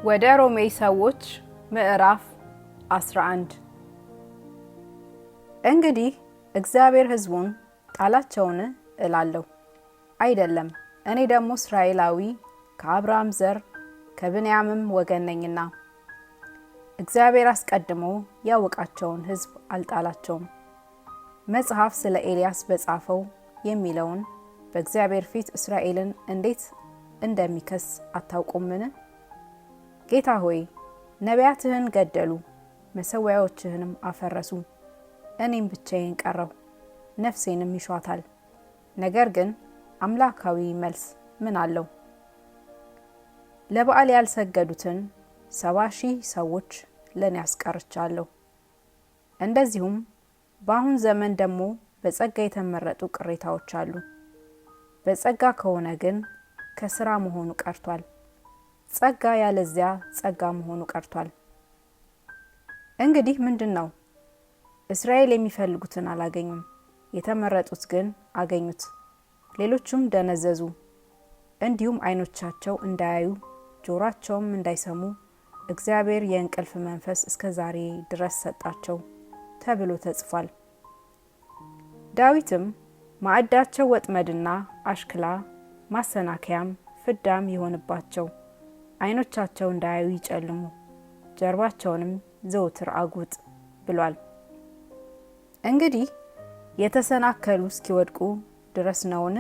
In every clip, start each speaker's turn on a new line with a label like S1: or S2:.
S1: ወደ ሮሜ ሰዎች ምዕራፍ 11 እንግዲህ እግዚአብሔር ሕዝቡን ጣላቸውን እላለሁ አይደለም፣ እኔ ደግሞ እስራኤላዊ ከአብርሃም ዘር ከብንያምም ወገን ነኝና። እግዚአብሔር አስቀድሞ ያወቃቸውን ሕዝብ አልጣላቸውም። መጽሐፍ ስለ ኤልያስ በጻፈው የሚለውን በእግዚአብሔር ፊት እስራኤልን እንዴት እንደሚከስ አታውቁምን? ጌታ ሆይ ነቢያትህን ገደሉ፣ መሠዊያዎችህንም አፈረሱ። እኔም ብቻዬን ቀረሁ፣ ነፍሴንም ይሿታል። ነገር ግን አምላካዊ መልስ ምን አለው? ለበዓል ያልሰገዱትን 70,000 ሰዎች ለኔ አስቀርቻለሁ። እንደዚሁም በአሁን ዘመን ደግሞ በጸጋ የተመረጡ ቅሬታዎች አሉ። በጸጋ ከሆነ ግን ከሥራ መሆኑ ቀርቷል። ጸጋ ያለዚያ ጸጋ መሆኑ ቀርቷል። እንግዲህ ምንድነው? እስራኤል የሚፈልጉትን አላገኙም፣ የተመረጡት ግን አገኙት። ሌሎቹም ደነዘዙ፣ እንዲሁም ዓይኖቻቸው እንዳያዩ ጆሮአቸውም እንዳይሰሙ እግዚአብሔር የእንቅልፍ መንፈስ እስከ ዛሬ ድረስ ሰጣቸው ተብሎ ተጽፏል። ዳዊትም ማዕዳቸው ወጥመድና አሽክላ ማሰናከያም ፍዳም ይሆንባቸው፣ ዓይኖቻቸው እንዳያዩ ይጨልሙ፣ ጀርባቸውንም ዘወትር አጉጥ ብሏል። እንግዲህ የተሰናከሉ እስኪወድቁ ድረስ ነውን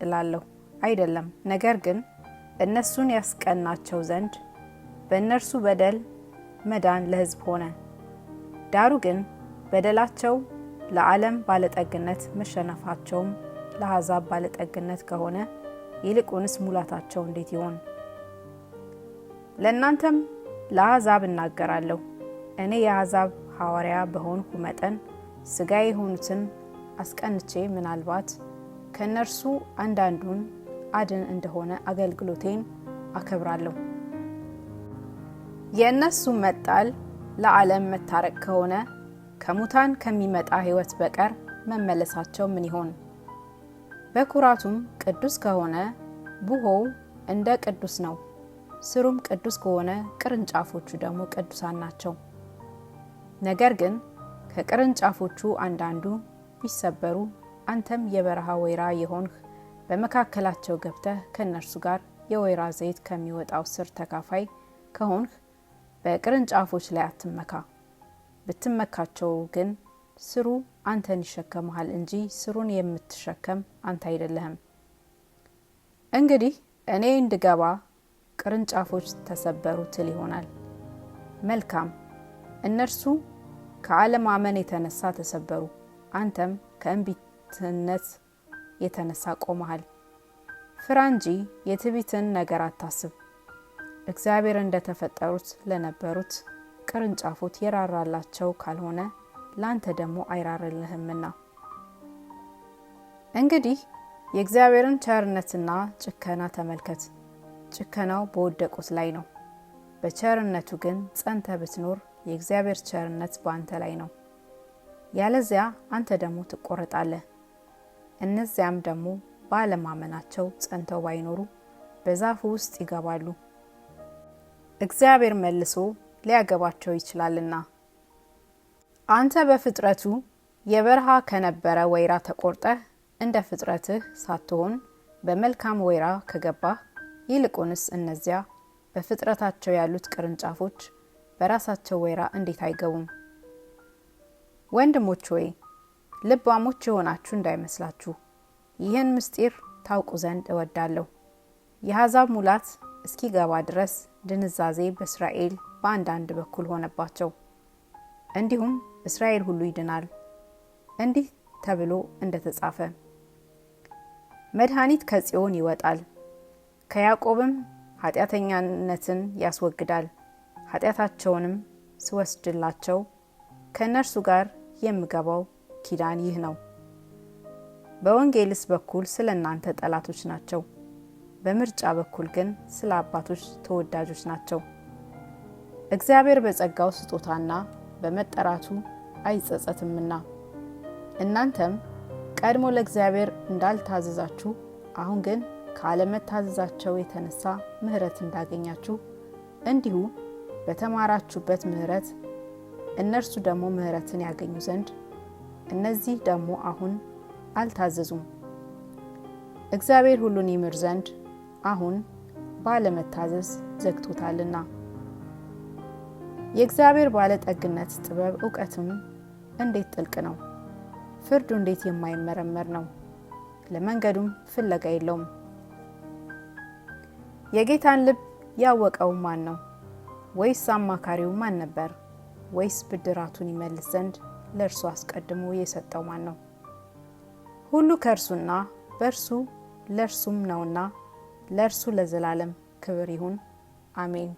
S1: እላለሁ? አይደለም። ነገር ግን እነሱን ያስቀናቸው ዘንድ በእነርሱ በደል መዳን ለሕዝብ ሆነ። ዳሩ ግን በደላቸው ለዓለም ባለጠግነት መሸነፋቸውም ለአሕዛብ ባለጠግነት ከሆነ ይልቁንስ ሙላታቸው እንዴት ይሆን? ለእናንተም ለአሕዛብ እናገራለሁ። እኔ የአሕዛብ ሐዋርያ በሆንሁ መጠን ሥጋ የሆኑትን አስቀንቼ ምናልባት ከእነርሱ አንዳንዱን አድን እንደሆነ አገልግሎቴን አከብራለሁ። የእነሱ መጣል ለዓለም መታረቅ ከሆነ ከሙታን ከሚመጣ ሕይወት በቀር መመለሳቸው ምን ይሆን? በኩራቱም ቅዱስ ከሆነ ቡሆው እንደ ቅዱስ ነው። ስሩም ቅዱስ ከሆነ ቅርንጫፎቹ ደግሞ ቅዱሳን ናቸው። ነገር ግን ከቅርንጫፎቹ አንዳንዱ ቢሰበሩ አንተም የበረሃ ወይራ የሆንህ በመካከላቸው ገብተህ ከእነርሱ ጋር የወይራ ዘይት ከሚወጣው ስር ተካፋይ ከሆንህ በቅርንጫፎች ላይ አትመካ። ብትመካቸው ግን ስሩ አንተን ይሸከምሃል እንጂ ስሩን የምትሸከም አንተ አይደለህም። እንግዲህ እኔ እንድገባ ቅርንጫፎች ተሰበሩ ትል ይሆናል። መልካም፣ እነርሱ ከአለማመን የተነሳ ተሰበሩ፣ አንተም ከእንቢትነት የተነሳ ቆመሃል። ፍራ እንጂ የትዕቢትን ነገር አታስብ። እግዚአብሔር እንደተፈጠሩት ለነበሩት ቅርንጫፎች የራራላቸው ካልሆነ ላንተ ደግሞ አይራርልህምና። እንግዲህ የእግዚአብሔርን ቸርነትና ጭከና ተመልከት። ጭከናው በወደቁት ላይ ነው። በቸርነቱ ግን ጸንተ ብትኖር የእግዚአብሔር ቸርነት በአንተ ላይ ነው። ያለዚያ አንተ ደግሞ ትቆረጣለህ። እነዚያም ደግሞ ባለማመናቸው ጸንተው ባይኖሩ በዛፉ ውስጥ ይገባሉ፣ እግዚአብሔር መልሶ ሊያገባቸው ይችላልና። አንተ በፍጥረቱ የበረሃ ከነበረ ወይራ ተቆርጠህ እንደ ፍጥረትህ ሳትሆን በመልካም ወይራ ከገባህ፣ ይልቁንስ እነዚያ በፍጥረታቸው ያሉት ቅርንጫፎች በራሳቸው ወይራ እንዴት አይገቡም? ወንድሞች ሆይ ልባሞች የሆናችሁ እንዳይመስላችሁ ይህን ምስጢር ታውቁ ዘንድ እወዳለሁ። የአሕዛብ ሙላት እስኪገባ ድረስ ድንዛዜ በእስራኤል በአንዳንድ በኩል ሆነባቸው፣ እንዲሁም እስራኤል ሁሉ ይድናል። እንዲህ ተብሎ እንደተጻፈ መድኃኒት ከጽዮን ይወጣል፣ ከያዕቆብም ኃጢአተኛነትን ያስወግዳል። ኃጢአታቸውንም ስወስድላቸው ከእነርሱ ጋር የምገባው ኪዳን ይህ ነው። በወንጌልስ በኩል ስለ እናንተ ጠላቶች ናቸው፣ በምርጫ በኩል ግን ስለ አባቶች ተወዳጆች ናቸው። እግዚአብሔር በጸጋው ስጦታና በመጠራቱ አይጸጸትምና። እናንተም ቀድሞ ለእግዚአብሔር እንዳልታዘዛችሁ አሁን ግን ካለመታዘዛቸው የተነሳ ምሕረት እንዳገኛችሁ እንዲሁ በተማራችሁበት ምሕረት እነርሱ ደግሞ ምሕረትን ያገኙ ዘንድ እነዚህ ደግሞ አሁን አልታዘዙም። እግዚአብሔር ሁሉን ይምር ዘንድ አሁን ባለመታዘዝ ዘግቶታልና። የእግዚአብሔር ባለጠግነት ጥበብ ዕውቀትም እንዴት ጥልቅ ነው! ፍርዱ እንዴት የማይመረመር ነው! ለመንገዱም ፍለጋ የለውም። የጌታን ልብ ያወቀው ማን ነው? ወይስ አማካሪው ማን ነበር? ወይስ ብድራቱን ይመልስ ዘንድ ለእርሱ አስቀድሞ የሰጠው ማን ነው? ሁሉ ከእርሱና በእርሱ ለእርሱም ነውና ለእርሱ ለዘላለም ክብር ይሁን፣ አሜን።